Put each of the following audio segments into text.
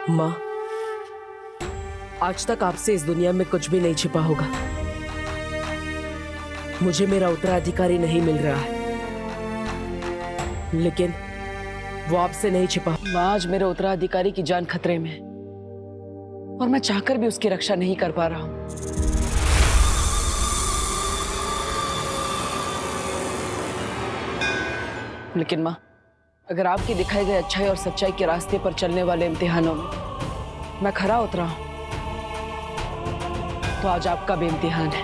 माँ, आज तक आपसे इस दुनिया में कुछ भी नहीं छिपा होगा। मुझे मेरा उत्तराधिकारी नहीं मिल रहा है, लेकिन वो आपसे नहीं छिपा। माँ, आज मेरे उत्तराधिकारी की जान खतरे में है और मैं चाहकर भी उसकी रक्षा नहीं कर पा रहा हूँ। लेकिन माँ, अगर आपके दिखाए गए अच्छाई और सच्चाई के रास्ते पर चलने वाले इम्तिहानों में मैं खरा उतरा हूं, तो आज आपका भी इम्तिहान है।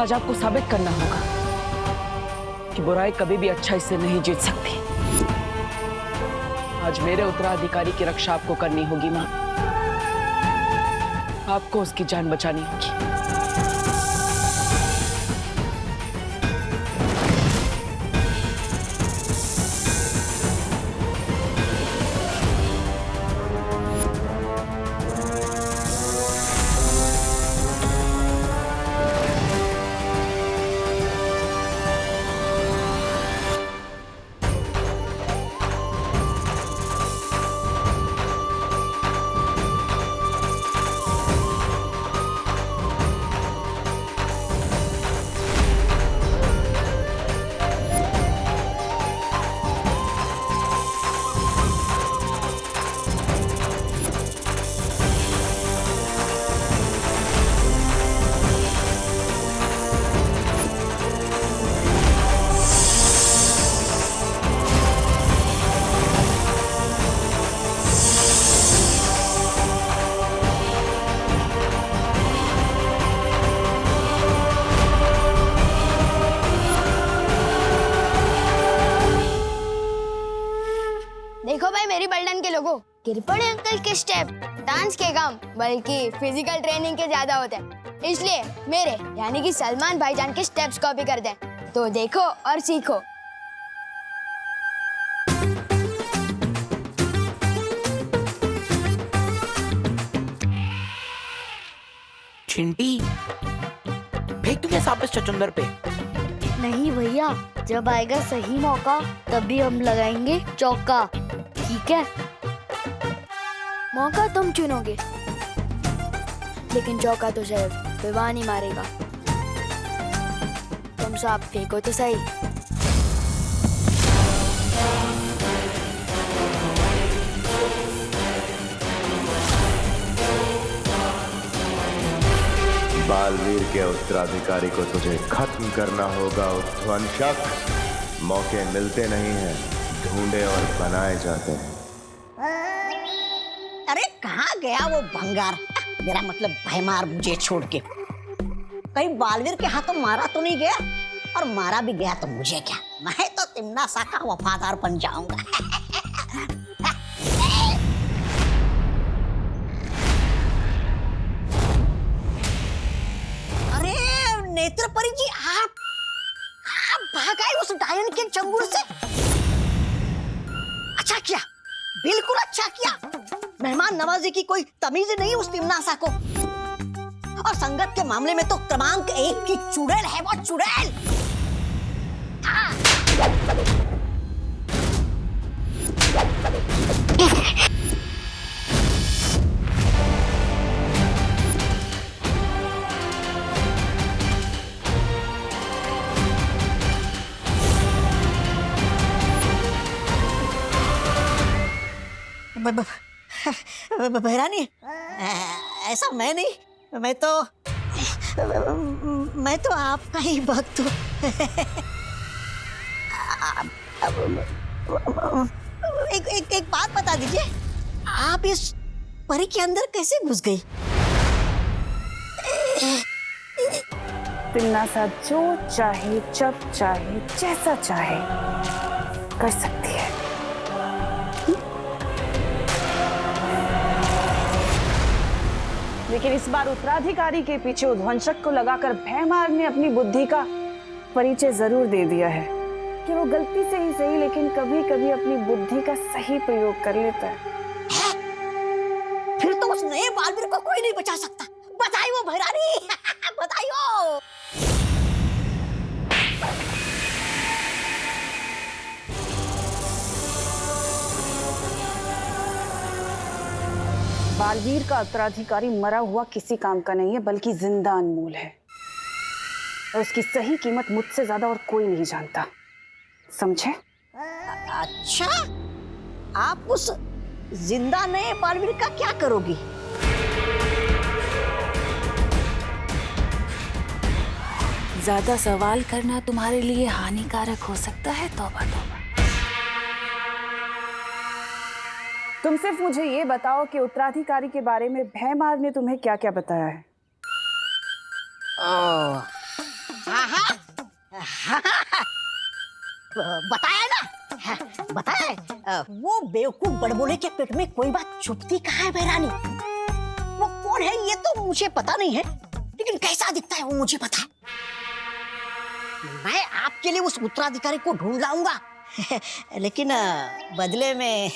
आज आपको साबित करना होगा कि बुराई कभी भी अच्छाई से नहीं जीत सकती। आज मेरे उत्तराधिकारी की रक्षा आपको करनी होगी माँ। आपको उसकी जान बचानी होगी। देखो भाई मेरी बल्डन के लोगों, गिर पड़े अंकल के स्टेप डांस के काम बल्कि फिजिकल ट्रेनिंग के ज्यादा होते हैं, इसलिए मेरे यानी कि सलमान भाईजान के स्टेप्स कॉपी कर दे। तो देखो और सीखो। चिंटी, फेंक तुझे साबित चचुंदर पे। नहीं भैया, जब आएगा सही मौका तभी हम लगाएंगे चौका, ठीक है? मौका तुम चुनोगे, लेकिन चौका तो सिर्फ विवान ही मारेगा। तुम सब फेंको तो सही। बालवीर के उत्तराधिकारी को तुझे खत्म करना होगा उध्वंसक। मौके मिलते नहीं हैं, ढूंढे और बनाए जाते हैं। अरे कहाँ गया वो भंगार? मेरा मतलब भयमार मुझे छोड़ के कहीं बालवीर के हाथों मारा तो नहीं गया, और मारा भी गया तो मुझे क्या, मैं तो तिम्ना सा का वफादार बन जाऊंगा। अरे नेत्रपरी जी, आप भाग आए उस डायन के चंगुल से। अच्छा किया, बिल्कुल अच्छा किया। मेहमान नवाजी की कोई तमीज नहीं उस तिमनासा को, और संगत के मामले में तो क्रमांक 1 की चुड़ैल है वो, चुड़ैल। बहरानी, ऐसा मैं नहीं, मैं तो आपका ही भक्त हूँ। एक बात बता दीजिए, आप इस परी के अंदर कैसे घुस गई? तिमनासा जो चाहे, जब चाहे, जैसा चाहे कर सकती है। लेकिन इस बार उत्तराधिकारी के पीछे उध्वंसक को लगाकर भयमार ने अपनी बुद्धि का परिचय जरूर दे दिया है कि वो गलती से ही सही, लेकिन कभी कभी अपनी बुद्धि का सही प्रयोग कर लेता है। फिर तो उस नए बालवीर को कोई नहीं बचा सकता। बधाई भैरानी। बधाई हो। बालवीर का उत्तराधिकारी मरा हुआ किसी काम का नहीं है, बल्कि जिंदा अनमोल है, और उसकी सही कीमत मुझसे ज्यादा और कोई नहीं जानता, समझे? अच्छा, आप उस जिंदा नए बालवीर का क्या करोगी? ज्यादा सवाल करना तुम्हारे लिए हानिकारक हो सकता है। तौबा तौबा। तुम सिर्फ मुझे ये बताओ कि उत्तराधिकारी के बारे में भैमार ने तुम्हें क्या क्या बताया है? बताया ना, बताया है। वो बेवकूफ बड़बोले के पेट में कोई बात छुपती कहाँ है बहरानी? वो कौन है ये तो मुझे पता नहीं है, लेकिन कैसा दिखता है वो मुझे पता है। मैं आपके लिए उस उत्तराधिकारी को ढूंढ लाऊंगा, लेकिन बदले में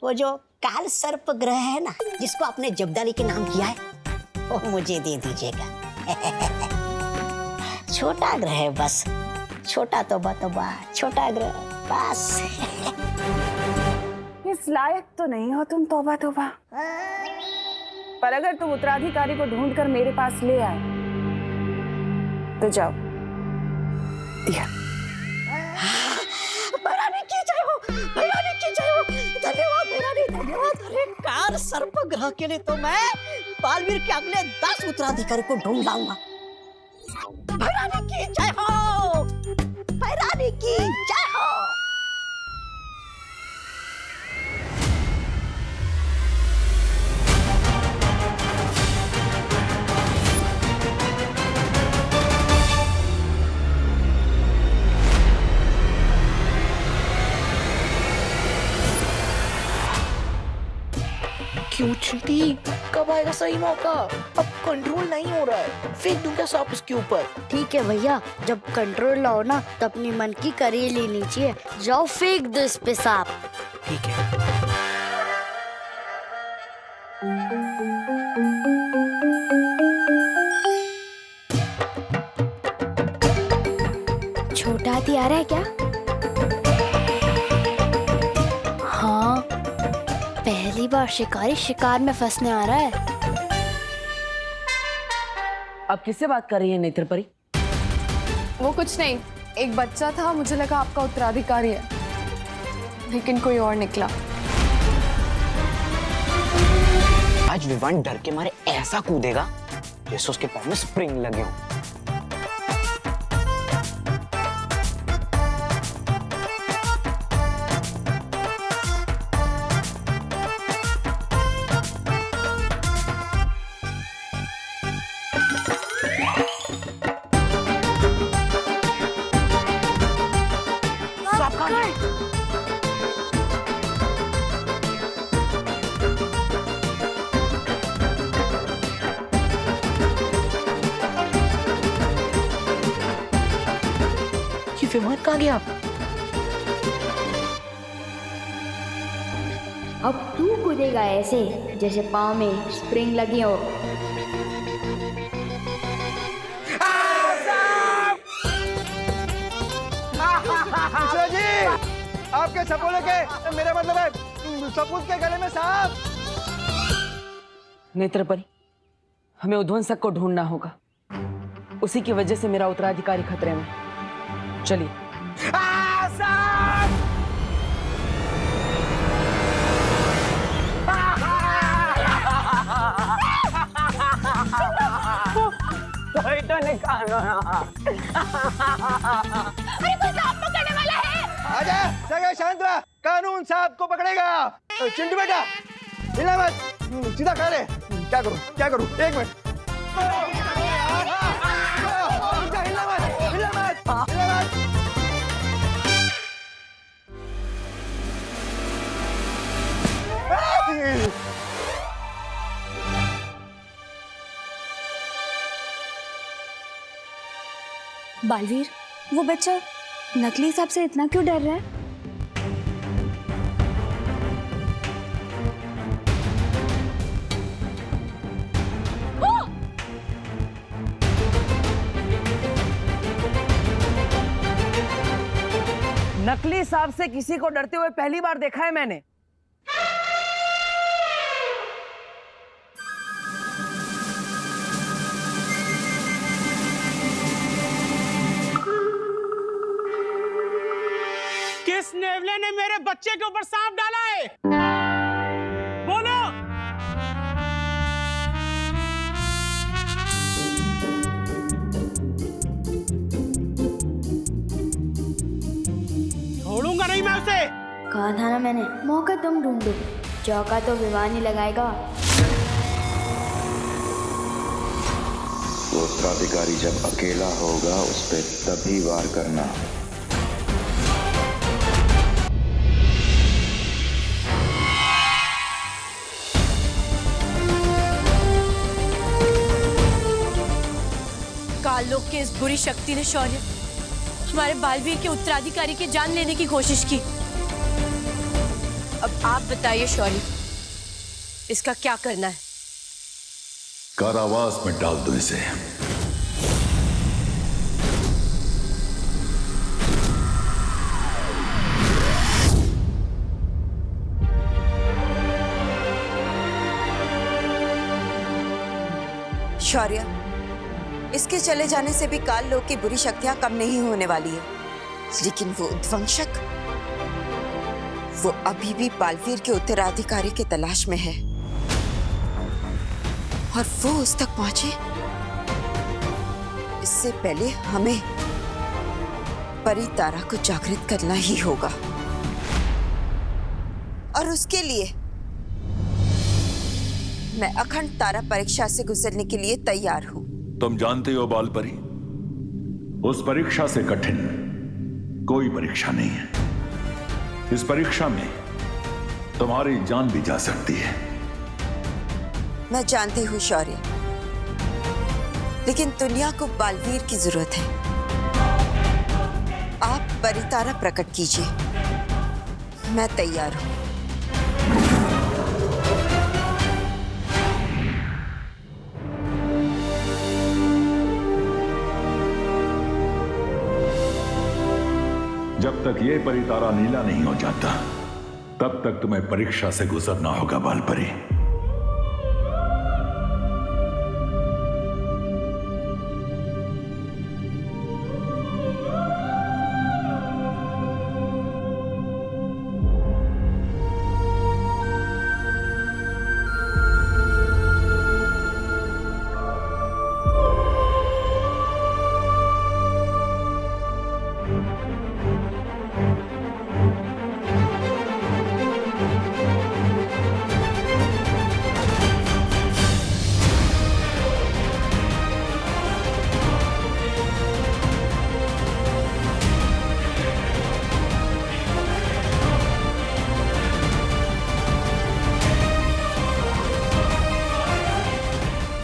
वो जो काल सर्प ग्रह है ना, जिसको आपने जब्दाली के नाम किया है, वो मुझे दे दीजिएगा। छोटा ग्रह है बस, छोटा तौबा तौबा, छोटा ग्रह बस। इस लायक तो नहीं हो तुम, तौबा तौबा। पर अगर तुम उत्तराधिकारी को ढूंढकर मेरे पास ले आए तो जाओ। दिया। भैरानी की जय हो, भैरानी की जय हो। धन्यवाद भैरानी, धन्यवाद। अरे कार सर्प ग्रह के लिए तो मैं बालवीर के अगले 10 उत्तराधिकारी को ढूंढ लाऊंगा। भैरानी की जय हो, भैरानी की जय हो। क्यों चिंटी, कब आएगा सही मौका? अब कंट्रोल नहीं हो रहा है, फेंक दूं क्या सांप इसके ऊपर? ठीक है भैया, जब कंट्रोल लाओ ना तो अपनी मन की करी लेनी चाहिए। जाओ फेंक दो इस पे सांप। ठीक है। छोटा हाथी आ रहा है क्या? हाँ, पहली बार शिकारी शिकार में फंसने आ रहा है। अब किससे बात कर रही है नेत्र परी? वो कुछ नहीं, एक बच्चा था, मुझे लगा आपका उत्तराधिकारी है, लेकिन कोई और निकला। आज विवान डर के मारे ऐसा कूदेगा जैसे उसके पैर में स्प्रिंग लगे हो। विमान कहाँ गया? अब तू कूदेगा ऐसे जैसे पाँव में स्प्रिंग लगी हो। जी, आपके सपोले के, मेरा मतलब है सपूत के गले में सांप। नेत्र परी, हमें उध्वंसक को ढूंढना होगा, उसी की वजह से मेरा उत्तराधिकारी खतरे में। चलिए। तो निकालो ना। अरे कोई सांप पकड़ने वाला है। आजा, सगे शांत रहा, कानून सांप को पकड़ेगा। चिंटू बेटा, हिला मत, सीधा खा ले। क्या करूं, क्या करूं? एक मिनट। हिला मत, हिला मत, हिला मत। बालवीर, वो बच्चा नकली सांप से इतना क्यों डर रहा है? नकली सांप से किसी को डरते हुए पहली बार देखा है मैंने। किस नेवले ने मेरे बच्चे के ऊपर सांप डाला है? बोलो। छोड़ूंगा नहीं मैं उसे। कहा था ना मैंने, मौका तुम ढूंढो, चौका तो विवान ही लगाएगा। वो उत्तराधिकारी जब अकेला होगा उस पे तभी वार करना। काललोक के इस बुरी शक्ति ने शौर्य हमारे बालवीर के उत्तराधिकारी की जान लेने की कोशिश की। अब आप बताइए शौर्य, इसका क्या करना है? कारावास में डाल दो इसे। शौर्य, इसके चले जाने से भी काल लोक की बुरी शक्तियां कम नहीं होने वाली है, लेकिन वो उद्वंशक, वो अभी भी बालवीर के उत्तराधिकारी की तलाश में है और वो उस तक पहुंचे इससे पहले हमें परी तारा को जागृत करना ही होगा। और उसके लिए मैं अखंड तारा परीक्षा से गुजरने के लिए तैयार हूं। तुम जानते हो बालपरी, उस परीक्षा से कठिन कोई परीक्षा नहीं है। इस परीक्षा में तुम्हारी जान भी जा सकती है। मैं जानती हूँ शौर्य, लेकिन दुनिया को बालवीर की जरूरत है। आप परितारा प्रकट कीजिए, मैं तैयार हूं। जब तक ये परितारा नीला नहीं हो जाता तब तक तुम्हें परीक्षा से गुजरना होगा बालपरी।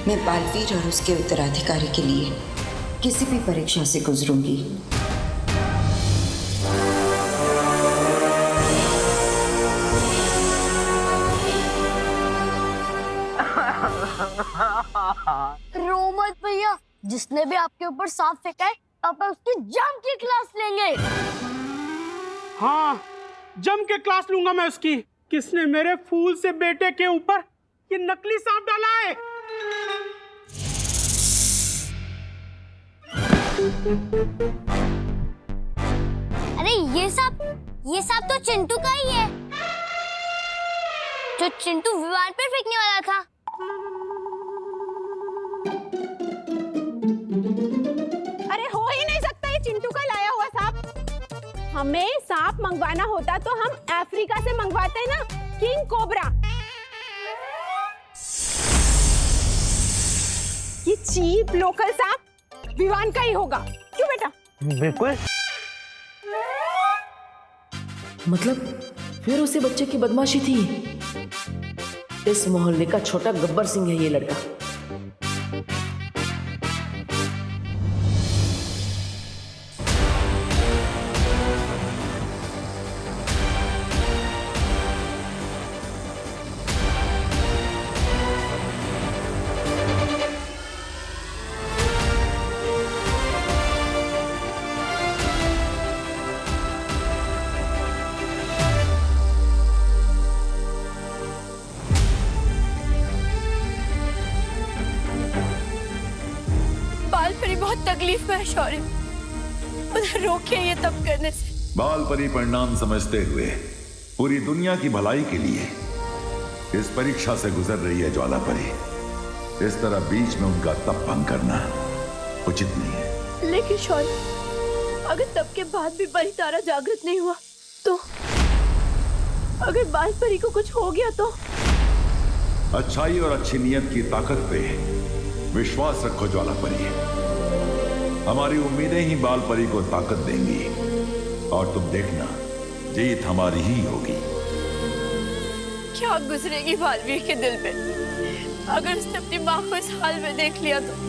मैं बालवीर और उसके उत्तराधिकारी के लिए किसी भी परीक्षा से गुजरूंगी। रो मत भैया, जिसने भी आपके ऊपर सांप फेंका है आप उसकी जम की क्लास लेंगे। हाँ, जम के क्लास लूंगा मैं उसकी। किसने मेरे फूल से बेटे के ऊपर ये नकली सांप डाला है? अरे ये सांप तो चिंटू का ही है, जो चिंटू विमान पर फेंकने वाला था। अरे हो ही नहीं सकता ये चिंटू का लाया हुआ सांप। हमें सांप मंगवाना होता तो हम अफ्रीका से मंगवाते ना, किंग कोबरा। ये चीप लोकल सांप विवान का ही होगा, क्यों बेटा? बिल्कुल। मतलब फिर उसे बच्चे की बदमाशी थी। इस मोहल्ले का छोटा गब्बर सिंह है ये लड़का। बहुत तकलीफ में है शौर्य, उन्हें रोकिए ये तब करने से। बाल परी परिणाम समझते हुए पूरी दुनिया की भलाई के लिए इस परीक्षा से गुजर रही है ज्वाला परी। इस तरह बीच में उनका तप भंग करना उचित नहीं है। लेकिन शौर्य, अगर तब के बाद भी परी तारा जागृत नहीं हुआ तो अगर बाल परी को कुछ हो गया तो? अच्छाई और अच्छी नियत की ताकत पे विश्वास रखो ज्वाला परी। हमारी उम्मीदें ही बाल परी को ताकत देंगी और तुम देखना जीत हमारी ही होगी। क्या गुजरेगी बालवीर के दिल में अगर उसने अपनी माँ को इस हाल में देख लिया तो?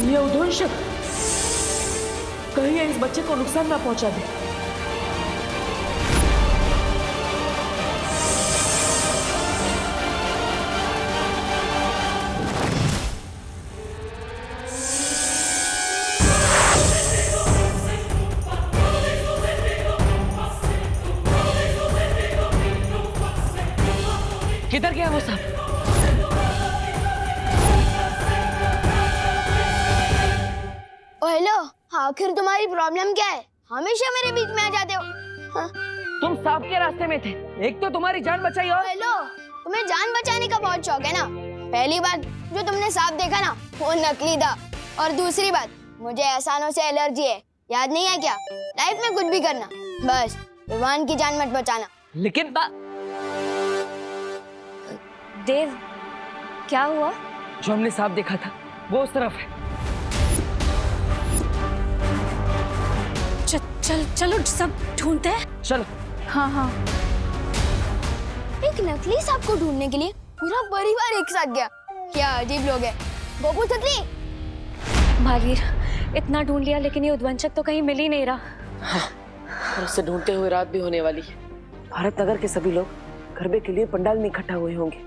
ये उद्वंशक कहीं इस बच्चे को नुकसान ना पहुंचा दे। किधर गया वो सब? हेलो, आखिर तुम्हारी प्रॉब्लम क्या है? हमेशा मेरे बीच में आ जाते हो। हाँ? तुम सांप के रास्ते में थे, एक तो तुम्हारी जान बचाई और हेलो, तुम्हें जान बचाने का बहुत शौक है ना? पहली बात जो तुमने सांप देखा ना वो नकली था, और दूसरी बात मुझे एहसानों से एलर्जी है, याद नहीं है क्या? लाइफ में कुछ भी करना, बस भगवान की जान मत बचाना। लेकिन देव, क्या हुआ? जो हमने सांप देखा था वो उस तरफ है। चलो सब ढूंढते हैं। चलो। हाँ। एक नकली सांप को ढूंढने के लिए पूरा परिवार एक साथ गया। क्या अजीब लोग हैं। गोपू तितली। बालवीर, इतना ढूंढ लिया लेकिन ये उद्वंशक तो कहीं मिल ही नहीं रहा। हाँ, और उसे ढूंढते हुए रात भी होने वाली है। भारत नगर के सभी लोग गरबे के लिए पंडाल में इकट्ठा हुए होंगे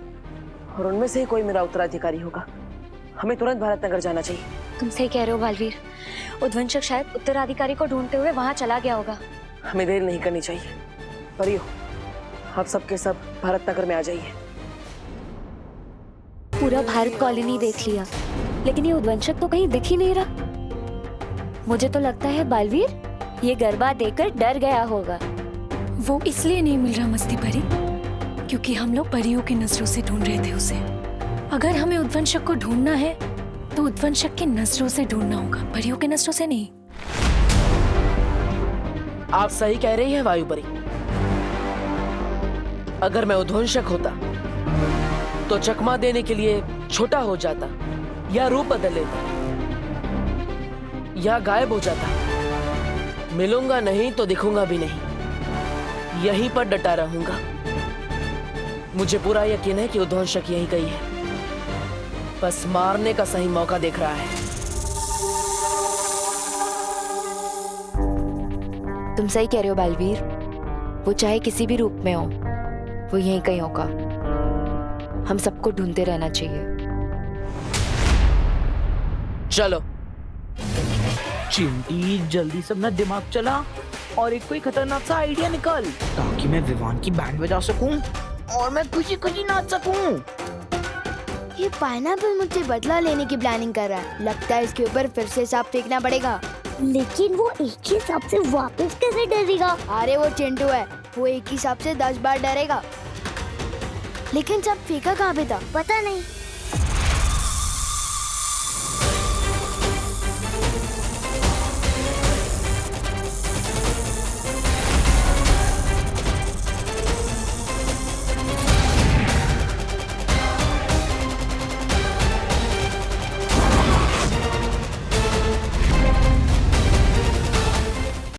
और उनमें से ही कोई मेरा उत्तराधिकारी होगा। हमें तुरंत भारत नगर जाना चाहिए। तुम सही कह रहे हो बालवीर, उद्वंशक शायद उत्तराधिकारी को ढूंढते हुए वहां चला गया होगा। हमें देर नहीं करनी चाहिए। परियो, आप सबके सब भारत नगर में आ जाइए। पूरा भारत कॉलोनी देख लिया लेकिन ये उद्वंशक तो कहीं दिख ही नहीं रहा। मुझे तो लगता है बालवीर ये गरबा देखकर डर गया होगा। वो इसलिए नहीं मिल रहा मस्ती परी क्योंकि हम लोग परियों की नजरों से ढूंढ रहे थे उसे। अगर हमें उद्वंशक को ढूंढना है तो उद्वंशक की नजरों से ढूंढना होगा, परियों की नजरों से नहीं। आप सही कह रही हैं वायु परी। अगर मैं उद्वंशक होता तो चकमा देने के लिए छोटा हो जाता या रूप बदल लेता या गायब हो जाता। मिलूंगा नहीं तो दिखूंगा भी नहीं, यहीं पर डटा रहूंगा। मुझे पूरा यकीन है कि उद्वंशक यहीं कहीं है, बस मारने का सही मौका देख रहा है। तुम सही कह रहे हो बालवीर, वो चाहे किसी भी रूप में हो वो यहीं कहीं होगा। हम सबको ढूंढते रहना चाहिए। चलो। चिंटी, जल्दी से अपना दिमाग चला और एक कोई खतरनाक सा आइडिया निकाल ताकि मैं विवान की बैंड बजा सकूं और मैं खुशी खुशी नाच सकूं। ये पाइनएप्पल मुझसे बदला लेने की प्लानिंग कर रहा है। लगता है इसके ऊपर फिर से सांप फेंकना पड़ेगा। लेकिन वो एक ही सांप से वापस कैसे डरेगा? अरे वो चिंटू है, वो एक ही सांप से 10 बार डरेगा। लेकिन सांप फेंका कहाँ पे था? पता नहीं।